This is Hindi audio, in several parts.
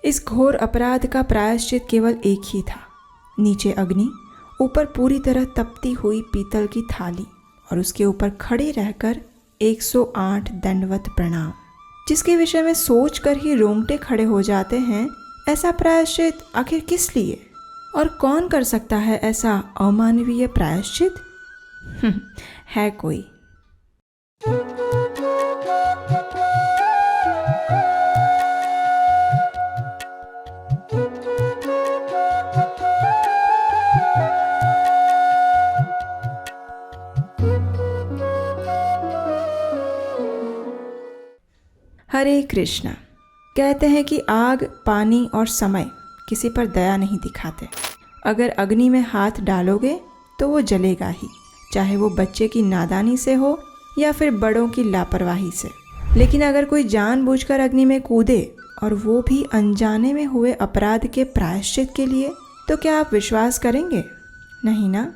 इस घोर अपराध का प्रायश्चित केवल एक ही था, नीचे अग्नि, ऊपर पूरी तरह तपती हुई पीतल की थाली और उसके ऊपर खड़े रहकर 108 दंडवत प्रणाम, जिसके विषय में सोचकर ही रोंगटे खड़े हो जाते हैं। ऐसा प्रायश्चित आखिर किस लिए और कौन कर सकता है ऐसा अमानवीय प्रायश्चित? है कोई। हरे कृष्णा। कहते हैं कि आग, पानी और समय किसी पर दया नहीं दिखाते। अगर अग्नि में हाथ डालोगे तो वो जलेगा ही, चाहे वो बच्चे की नादानी से हो या फिर बड़ों की लापरवाही से। लेकिन अगर कोई जानबूझकर अग्नि में कूदे और वो भी अनजाने में हुए अपराध के प्रायश्चित के लिए, तो क्या आप विश्वास करेंगे? नहीं ना।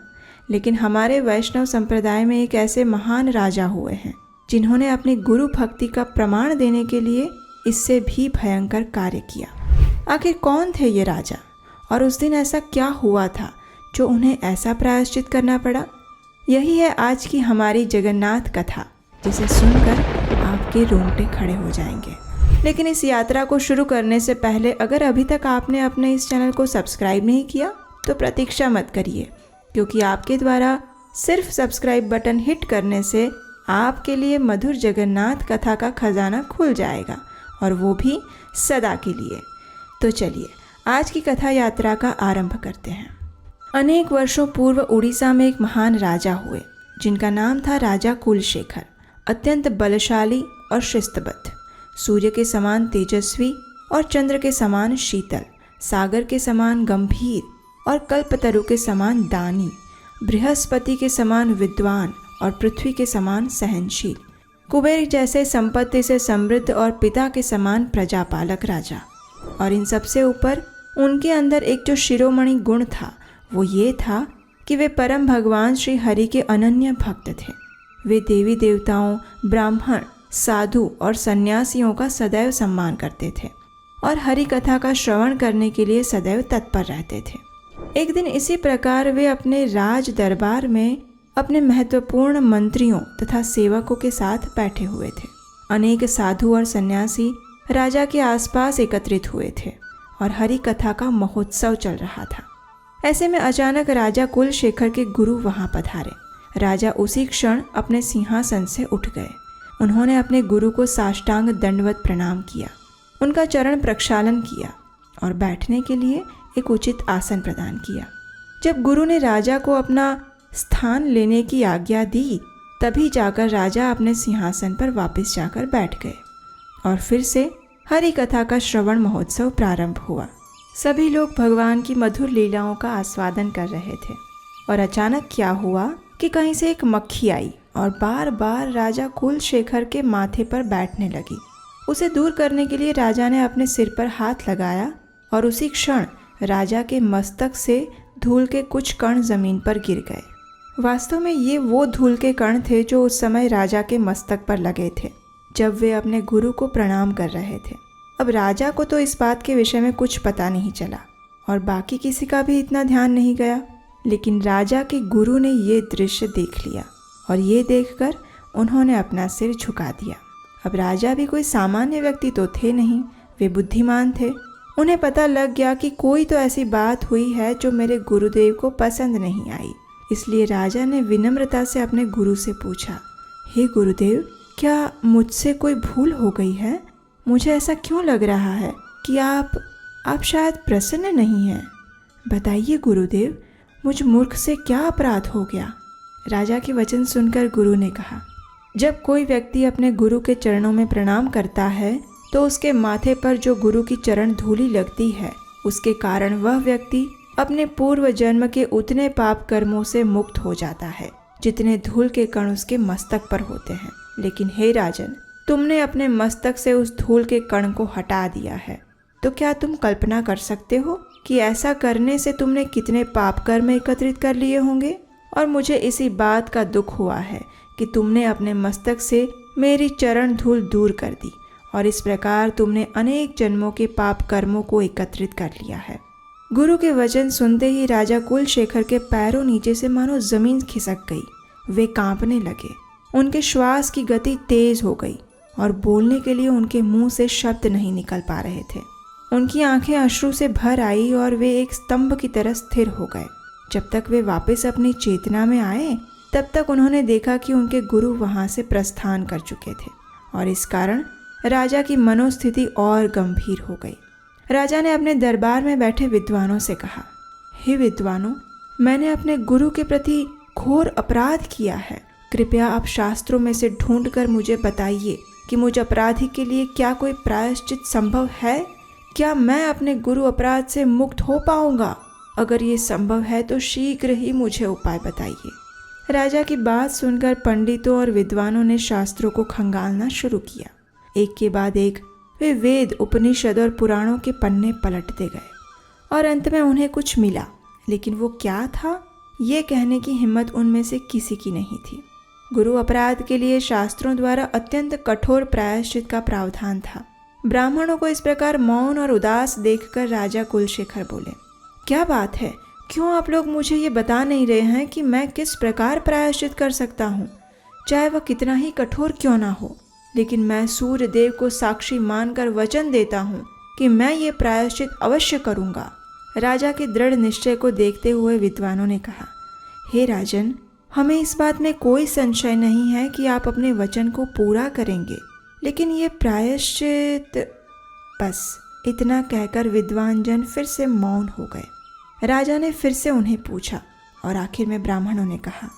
लेकिन हमारे वैष्णव संप्रदाय में एक ऐसे महान राजा हुए हैं जिन्होंने अपनी गुरु भक्ति का प्रमाण देने के लिए इससे भी भयंकर कार्य किया। आखिर कौन थे ये राजा और उस दिन ऐसा क्या हुआ था जो उन्हें ऐसा प्रायश्चित करना पड़ा? यही है आज की हमारी जगन्नाथ कथा, जिसे सुनकर आपके रोंगटे खड़े हो जाएंगे। लेकिन इस यात्रा को शुरू करने से पहले अगर अभी तक आपने अपने इस चैनल को सब्सक्राइब नहीं किया तो प्रतीक्षा मत करिए, क्योंकि आपके द्वारा सिर्फ सब्सक्राइब बटन हिट करने से आपके लिए मधुर जगन्नाथ कथा का खजाना खुल जाएगा, और वो भी सदा के लिए। तो चलिए आज की कथा यात्रा का आरंभ करते हैं। अनेक वर्षों पूर्व उड़ीसा में एक महान राजा हुए जिनका नाम था राजा कुलशेखर। अत्यंत बलशाली और शिस्तबद्ध, सूर्य के समान तेजस्वी और चंद्र के समान शीतल, सागर के समान गंभीर और कल्पतरु के समान दानी, बृहस्पति के समान विद्वान और पृथ्वी के समान सहनशील, कुबेर जैसे संपत्ति से समृद्ध और पिता के समान प्रजापालक राजा। और इन सबसे ऊपर उनके अंदर एक जो शिरोमणि गुण था वो ये था कि वे परम भगवान श्री हरि के अनन्य भक्त थे। वे देवी देवताओं, ब्राह्मण, साधु और सन्यासियों का सदैव सम्मान करते थे और हरि कथा का श्रवण करने के लिए सदैव तत्पर रहते थे। एक दिन इसी प्रकार वे अपने राज दरबार में अपने महत्वपूर्ण मंत्रियों तथा सेवकों के साथ बैठे हुए थे। अनेक साधु और सन्यासी राजा के आसपास एकत्रित हुए थे और हरि कथा का महोत्सव चल रहा था। ऐसे में अचानक राजा कुलशेखर के गुरु वहां पधारे। राजा उसी क्षण अपने सिंहासन से उठ गए। उन्होंने अपने गुरु को साष्टांग दंडवत प्रणाम किया, उनका चरण प्रक्षालन किया और बैठने के लिए एक उचित आसन प्रदान किया। जब गुरु ने राजा को अपना स्थान लेने की आज्ञा दी, तभी जाकर राजा अपने सिंहासन पर वापस जाकर बैठ गए और फिर से हरि कथा का श्रवण महोत्सव प्रारंभ हुआ। सभी लोग भगवान की मधुर लीलाओं का आस्वादन कर रहे थे और अचानक क्या हुआ कि कहीं से एक मक्खी आई और बार बार राजा कुलशेखर के माथे पर बैठने लगी। उसे दूर करने के लिए राजा ने अपने सिर पर हाथ लगाया और उसी क्षण राजा के मस्तक से धूल के कुछ कण जमीन पर गिर गए। वास्तव में ये वो धूल के कण थे जो उस समय राजा के मस्तक पर लगे थे जब वे अपने गुरु को प्रणाम कर रहे थे। अब राजा को तो इस बात के विषय में कुछ पता नहीं चला और बाकी किसी का भी इतना ध्यान नहीं गया, लेकिन राजा के गुरु ने ये दृश्य देख लिया और ये देखकर उन्होंने अपना सिर झुका दिया। अब राजा भी कोई सामान्य व्यक्ति तो थे नहीं, वे बुद्धिमान थे। उन्हें पता लग गया कि कोई तो ऐसी बात हुई है जो मेरे गुरुदेव को पसंद नहीं आई। इसलिए राजा ने विनम्रता से अपने गुरु से पूछा, हे गुरुदेव, क्या मुझसे कोई भूल हो गई है? मुझे ऐसा क्यों लग रहा है कि आप शायद प्रसन्न नहीं हैं। बताइए गुरुदेव, मुझ मूर्ख से क्या अपराध हो गया? राजा के वचन सुनकर गुरु ने कहा, जब कोई व्यक्ति अपने गुरु के चरणों में प्रणाम करता है तो उसके माथे पर जो गुरु की चरण धूलि लगती है, उसके कारण वह व्यक्ति अपने पूर्व जन्म के उतने पाप कर्मों से मुक्त हो जाता है जितने धूल के कण उसके मस्तक पर होते हैं। लेकिन हे राजन, तुमने अपने मस्तक से उस धूल के कण को हटा दिया है, तो क्या तुम कल्पना कर सकते हो कि ऐसा करने से तुमने कितने पाप कर्म एकत्रित कर लिए होंगे? और मुझे इसी बात का दुख हुआ है कि तुमने अपने मस्तक से मेरी चरण धूल दूर कर दी और इस प्रकार तुमने अनेक जन्मों के पाप कर्मों को एकत्रित कर लिया है। गुरु के वचन सुनते ही राजा कुलशेखर के पैरों नीचे से मानो जमीन खिसक गई। वे कांपने लगे, उनके श्वास की गति तेज हो गई और बोलने के लिए उनके मुंह से शब्द नहीं निकल पा रहे थे। उनकी आंखें अश्रु से भर आई और वे एक स्तंभ की तरह स्थिर हो गए। जब तक वे वापस अपनी चेतना में आए तब तक उन्होंने देखा कि उनके गुरु वहां से प्रस्थान कर चुके थे और इस कारण राजा की मनोस्थिति और गंभीर हो गई। राजा ने अपने दरबार में बैठे विद्वानों से कहा, हे विद्वानों, मैंने अपने गुरु के प्रति घोर अपराध किया है। कृपया आप शास्त्रों में से ढूंढकर मुझे बताइए कि मुझ अपराधी के लिए क्या कोई प्रायश्चित संभव है। क्या मैं अपने गुरु अपराध से मुक्त हो पाऊंगा? अगर ये संभव है तो शीघ्र ही मुझे उपाय बताइए। राजा की बात सुनकर पंडितों और विद्वानों ने शास्त्रों को खंगालना शुरू किया। एक के बाद एक वे वेद, उपनिषद और पुराणों के पन्ने पलटते गए और अंत में उन्हें कुछ मिला, लेकिन वो क्या था ये कहने की हिम्मत उनमें से किसी की नहीं थी। गुरु अपराध के लिए शास्त्रों द्वारा अत्यंत कठोर प्रायश्चित का प्रावधान था। ब्राह्मणों को इस प्रकार मौन और उदास देखकर राजा कुलशेखर बोले, क्या बात है, क्यों आप लोग मुझे ये बता नहीं रहे हैं कि मैं किस प्रकार प्रायश्चित कर सकता हूँ, चाहे वह कितना ही कठोर क्यों ना हो। लेकिन मैं सूर्य देव को साक्षी मानकर वचन देता हूँ कि मैं ये प्रायश्चित अवश्य करूँगा। राजा के दृढ़ निश्चय को देखते हुए विद्वानों ने कहा, हे राजन, हमें इस बात में कोई संशय नहीं है कि आप अपने वचन को पूरा करेंगे, लेकिन ये प्रायश्चित। बस इतना कहकर विद्वान जन फिर से मौन हो गए। राजा ने फिर से उन्हें पूछा और आखिर में ब्राह्मणों ने कहा,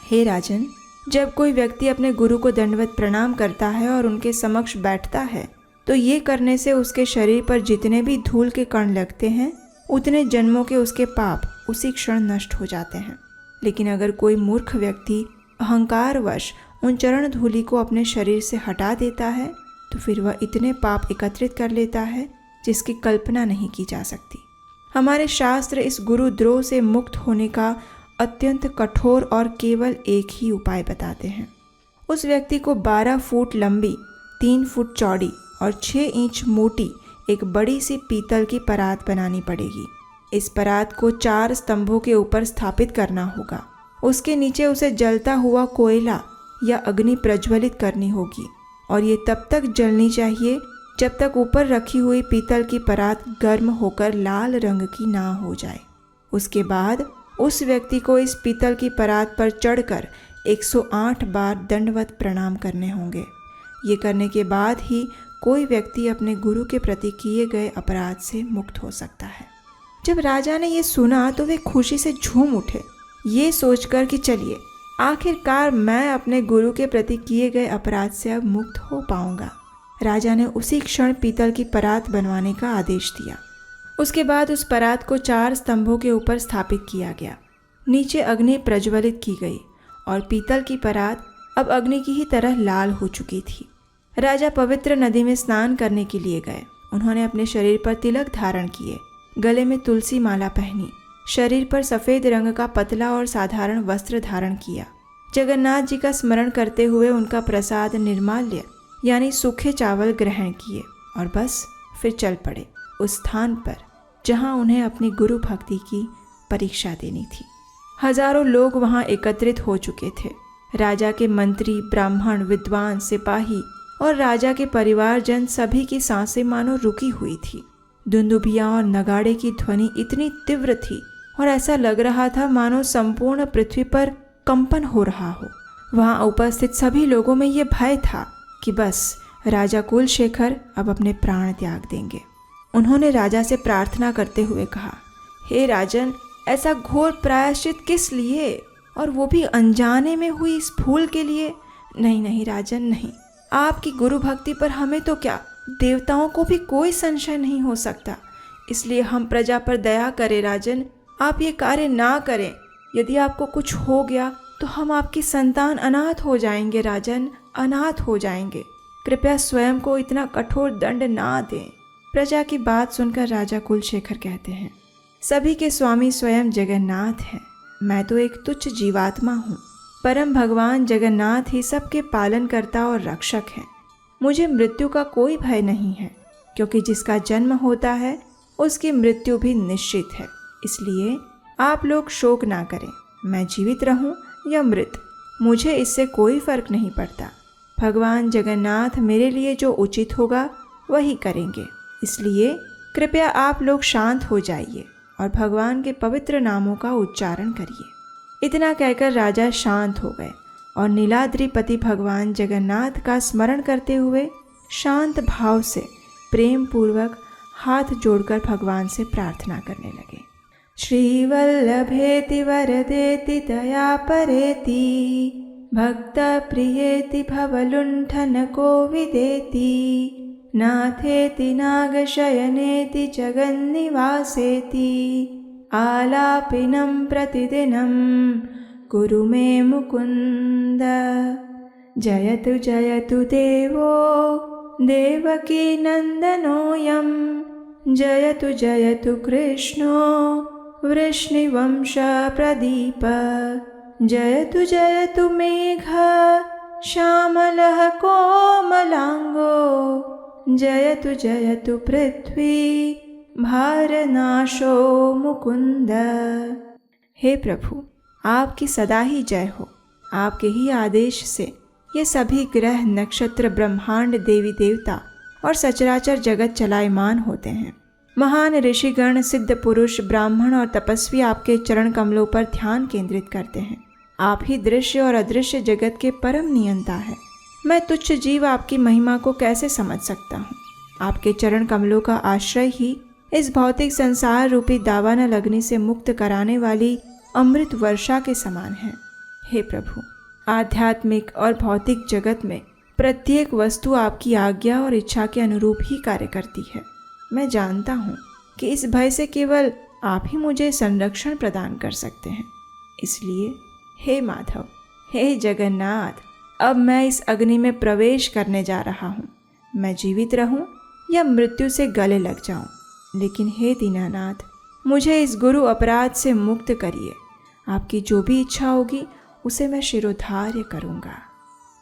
हे राजन, जब कोई व्यक्ति अपने गुरु को दंडवत प्रणाम करता है और उनके समक्ष बैठता है तो ये करने से उसके शरीर पर जितने भी धूल के कण लगते हैं उतने जन्मों के उसके पाप उसी क्षण नष्ट हो जाते हैं। लेकिन अगर कोई मूर्ख व्यक्ति अहंकारवश उन चरण धूलि को अपने शरीर से हटा देता है तो फिर वह इतने पाप एकत्रित कर लेता है जिसकी कल्पना नहीं की जा सकती। हमारे शास्त्र इस गुरुद्रोह से मुक्त होने का अत्यंत कठोर और केवल एक ही उपाय बताते हैं। उस व्यक्ति को 12 फुट लंबी, 3 फुट चौड़ी और 6 इंच मोटी एक बड़ी सी पीतल की परात बनानी पड़ेगी। इस परात को 4 स्तंभों के ऊपर स्थापित करना होगा। उसके नीचे उसे जलता हुआ कोयला या अग्नि प्रज्वलित करनी होगी और ये तब तक जलनी चाहिए जब तक ऊपर रखी हुई पीतल की परात गर्म होकर लाल रंग की ना हो जाए। उसके बाद उस व्यक्ति को इस पीतल की परात पर चढ़कर 108 बार दंडवत प्रणाम करने होंगे। ये करने के बाद ही कोई व्यक्ति अपने गुरु के प्रति किए गए अपराध से मुक्त हो सकता है। जब राजा ने ये सुना तो वे खुशी से झूम उठे, ये सोचकर कि चलिए आखिरकार मैं अपने गुरु के प्रति किए गए अपराध से अब मुक्त हो पाऊंगा। राजा ने उसी क्षण पीतल की परात बनवाने का आदेश दिया। उसके बाद उस परात को 4 स्तंभों के ऊपर स्थापित किया गया। नीचे अग्नि प्रज्वलित की गई और पीतल की परात अब अग्नि की ही तरह लाल हो चुकी थी। राजा पवित्र नदी में स्नान करने के लिए गए। उन्होंने अपने शरीर पर तिलक धारण किए, गले में तुलसी माला पहनी, शरीर पर सफ़ेद रंग का पतला और साधारण वस्त्र धारण किया। जगन्नाथ जी का स्मरण करते हुए उनका प्रसाद निर्माल्य यानी सूखे चावल ग्रहण किए और बस फिर चल पड़े उस स्थान पर जहां उन्हें अपनी गुरु भक्ति की परीक्षा देनी थी। हजारों लोग वहां एकत्रित हो चुके थे। राजा के मंत्री, ब्राह्मण, विद्वान, सिपाही और राजा के परिवारजन सभी की सांसें मानो रुकी हुई थी। दुंदुभियां और नगाड़े की ध्वनि इतनी तीव्र थी और ऐसा लग रहा था मानो संपूर्ण पृथ्वी पर कंपन हो रहा हो। वहां उपस्थित सभी लोगों में ये भय था कि बस राजा कुलशेखर अब अपने प्राण त्याग देंगे। उन्होंने राजा से प्रार्थना करते हुए कहा, हे राजन, ऐसा घोर प्रायश्चित किस लिए, और वो भी अनजाने में हुई इस भूल के लिए? नहीं नहीं राजन, नहीं। आपकी गुरु भक्ति पर हमें तो क्या, देवताओं को भी कोई संशय नहीं हो सकता। इसलिए हम प्रजा पर दया करें राजन, आप ये कार्य ना करें। यदि आपको कुछ हो गया तो हम आपकी संतान अनाथ हो जाएंगे राजन, अनाथ हो जाएंगे। कृपया स्वयं को इतना कठोर दंड ना दें। प्रजा की बात सुनकर राजा कुलशेखर कहते हैं, सभी के स्वामी स्वयं जगन्नाथ हैं। मैं तो एक तुच्छ जीवात्मा हूँ। परम भगवान जगन्नाथ ही सबके पालनकर्ता और रक्षक हैं। मुझे मृत्यु का कोई भय नहीं है, क्योंकि जिसका जन्म होता है उसकी मृत्यु भी निश्चित है। इसलिए आप लोग शोक ना करें। मैं जीवित रहूं या मृत, मुझे इससे कोई फर्क नहीं पड़ता। भगवान जगन्नाथ मेरे लिए जो उचित होगा वही करेंगे। इसलिए कृपया आप लोग शांत हो जाइए और भगवान के पवित्र नामों का उच्चारण करिए। इतना कहकर राजा शांत हो गए और नीलाद्रिपति भगवान जगन्नाथ का स्मरण करते हुए शांत भाव से प्रेम पूर्वक हाथ जोड़कर भगवान से प्रार्थना करने लगे। श्रीवल्लभेति वरदेति दया परेति भक्त प्रियेति भवलुण्ठन कोविदेति नाथेति नागशयनेति जगन्निवासेति आलापिनं प्रतिदिनं कुरु मे मुकुन्द। जयतु जयतु देवो देवकी नन्दनोऽयं जयतु जयतु कृष्णो वृष्णिवंश प्रदीप। जयतु जयतु मेघ श्यामलः कोमलांगो जयतु जयतु पृथ्वी भारनाशो मुकुंद। हे प्रभु, आपकी सदा ही जय हो। आपके ही आदेश से ये सभी ग्रह नक्षत्र ब्रह्मांड देवी देवता और सचराचर जगत चलायमान होते हैं। महान ऋषिगण सिद्ध पुरुष ब्राह्मण और तपस्वी आपके चरण कमलों पर ध्यान केंद्रित करते हैं। आप ही दृश्य और अदृश्य जगत के परम नियंता है। मैं तुच्छ जीव आपकी महिमा को कैसे समझ सकता हूँ। आपके चरण कमलों का आश्रय ही इस भौतिक संसार रूपी दावानल अग्नि से मुक्त कराने वाली अमृत वर्षा के समान है। हे प्रभु, आध्यात्मिक और भौतिक जगत में प्रत्येक वस्तु आपकी आज्ञा और इच्छा के अनुरूप ही कार्य करती है। मैं जानता हूँ कि इस भय से केवल आप ही मुझे संरक्षण प्रदान कर सकते हैं। इसलिए हे माधव, हे जगन्नाथ, अब मैं इस अग्नि में प्रवेश करने जा रहा हूँ। मैं जीवित रहूँ या मृत्यु से गले लग जाऊँ, लेकिन हे दीनानाथ, मुझे इस गुरु अपराध से मुक्त करिए। आपकी जो भी इच्छा होगी उसे मैं शिरोधार्य करूँगा।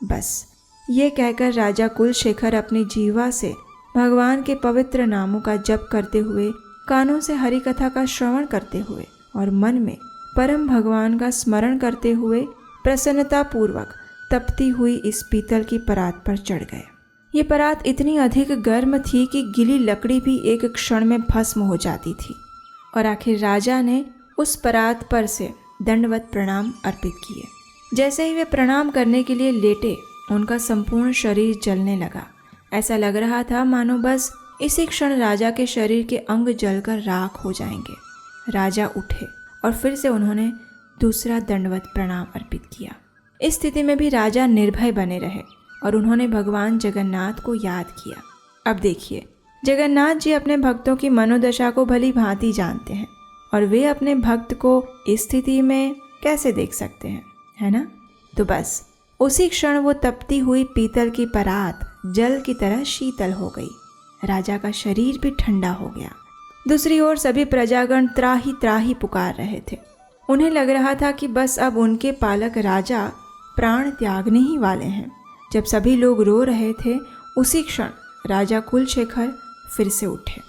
बस ये कहकर राजा कुलशेखर अपनी जीवा से भगवान के पवित्र नामों का जप करते हुए, कानों से हरि कथा का श्रवण करते हुए और मन में परम भगवान का स्मरण करते हुए प्रसन्नता पूर्वक तपती हुई इस पीतल की परात पर चढ़ गए। ये परात इतनी अधिक गर्म थी कि गिली लकड़ी भी एक क्षण में भस्म हो जाती थी। और आखिर राजा ने उस परात पर से दंडवत प्रणाम अर्पित किए। जैसे ही वे प्रणाम करने के लिए लेटे, उनका संपूर्ण शरीर जलने लगा। ऐसा लग रहा था मानो बस इसी क्षण राजा के शरीर के अंग जलकर राख हो जाएंगे। राजा उठे और फिर से उन्होंने दूसरा दंडवत प्रणाम अर्पित किया। इस स्थिति में भी राजा निर्भय बने रहे और उन्होंने भगवान जगन्नाथ को याद किया। अब देखिए, जगन्नाथ जी अपने भक्तों की मनोदशा को भली भांति जानते हैं और वे अपने भक्त को इस स्थिति में कैसे देख सकते हैं, है ना? तो बस उसी क्षण वो तपती हुई पीतल की परात जल की तरह शीतल हो गई। राजा का शरीर भी ठंडा हो गया। दूसरी ओर सभी प्रजागण त्राही त्राही पुकार रहे थे। उन्हें लग रहा था कि बस अब उनके पालक राजा प्राण त्यागने ही वाले हैं। जब सभी लोग रो रहे थे, उसी क्षण राजा कुलशेखर फिर से उठे,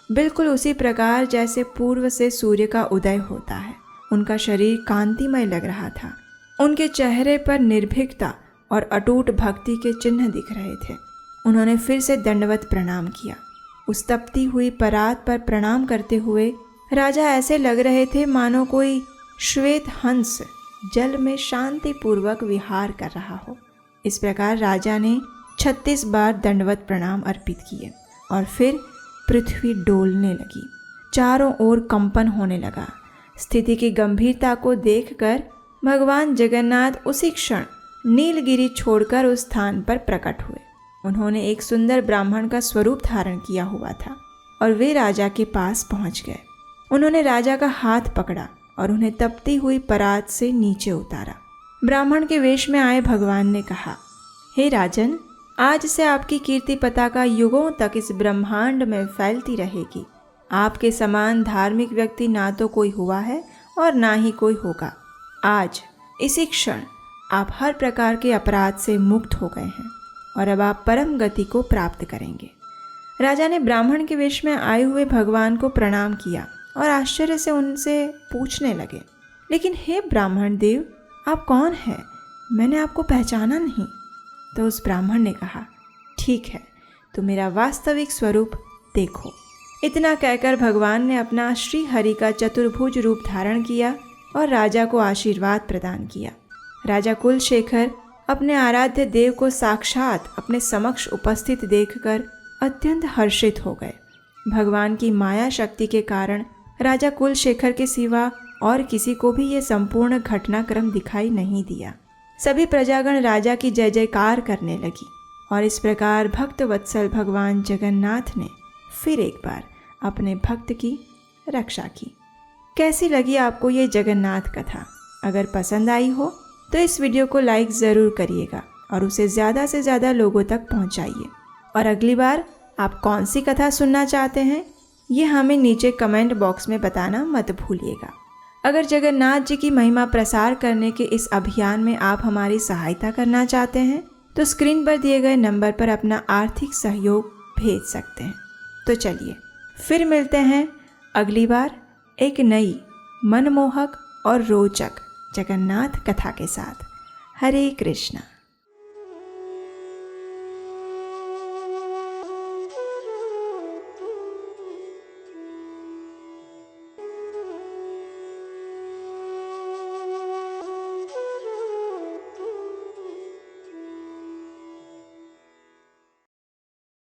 बिल्कुल उसी प्रकार जैसे पूर्व से सूर्य का उदय होता है। उनका शरीर कांतिमय लग रहा था। उनके चेहरे पर निर्भीकता और अटूट भक्ति के चिन्ह दिख रहे थे। उन्होंने फिर से दंडवत प्रणाम किया। उस तपती हुई परात पर प्रणाम करते हुए राजा ऐसे लग रहे थे मानो कोई श्वेत हंस जल में शांतिपूर्वक विहार कर रहा हो। इस प्रकार राजा ने 36 बार दंडवत प्रणाम अर्पित किए और फिर पृथ्वी डोलने लगी। चारों ओर कंपन होने लगा। स्थिति की गंभीरता को देखकर भगवान जगन्नाथ उसी क्षण नीलगिरी छोड़कर उस स्थान पर प्रकट हुए। उन्होंने एक सुंदर ब्राह्मण का स्वरूप धारण किया हुआ था और वे राजा के पास पहुंच गए। उन्होंने राजा का हाथ पकड़ा और उन्हें तपती हुई परात से नीचे उतारा। ब्राह्मण के वेश में आए भगवान ने कहा, हे राजन, आज से आपकी कीर्ति पताका युगों तक इस ब्रह्मांड में फैलती रहेगी। आपके समान धार्मिक व्यक्ति ना तो कोई हुआ है और ना ही कोई होगा। आज इसी क्षण आप हर प्रकार के अपराध से मुक्त हो गए हैं। और अब आप परम गति को प्राप्त करेंगे। राजा ने ब्राह्मण के वेश में आए हुए भगवान को प्रणाम किया और आश्चर्य से उनसे पूछने लगे, लेकिन हे ब्राह्मण देव, आप कौन हैं? मैंने आपको पहचाना नहीं। तो उस ब्राह्मण ने कहा, ठीक है, तो मेरा वास्तविक स्वरूप देखो। इतना कहकर भगवान ने अपना श्री हरि का चतुर्भुज रूप धारण किया और राजा को आशीर्वाद प्रदान किया। राजा कुलशेखर अपने आराध्य देव को साक्षात अपने समक्ष उपस्थित देखकर अत्यंत हर्षित हो गए। भगवान की माया शक्ति के कारण राजा कुलशेखर के सिवा और किसी को भी ये संपूर्ण घटनाक्रम दिखाई नहीं दिया। सभी प्रजागण राजा की जय जयकार करने लगी और इस प्रकार भक्त वत्सल भगवान जगन्नाथ ने फिर एक बार अपने भक्त की रक्षा की। कैसी लगी आपको ये जगन्नाथ कथा? अगर पसंद आई हो तो इस वीडियो को लाइक ज़रूर करिएगा और उसे ज़्यादा से ज़्यादा लोगों तक पहुंचाइए। और अगली बार आप कौन सी कथा सुनना चाहते हैं ये हमें नीचे कमेंट बॉक्स में बताना मत भूलिएगा। अगर जगन्नाथ जी की महिमा प्रसार करने के इस अभियान में आप हमारी सहायता करना चाहते हैं तो स्क्रीन पर दिए गए नंबर पर अपना आर्थिक सहयोग भेज सकते हैं। तो चलिए फिर मिलते हैं अगली बार एक नई मनमोहक और रोचक जगन्नाथ कथा के साथ। हरे कृष्णा।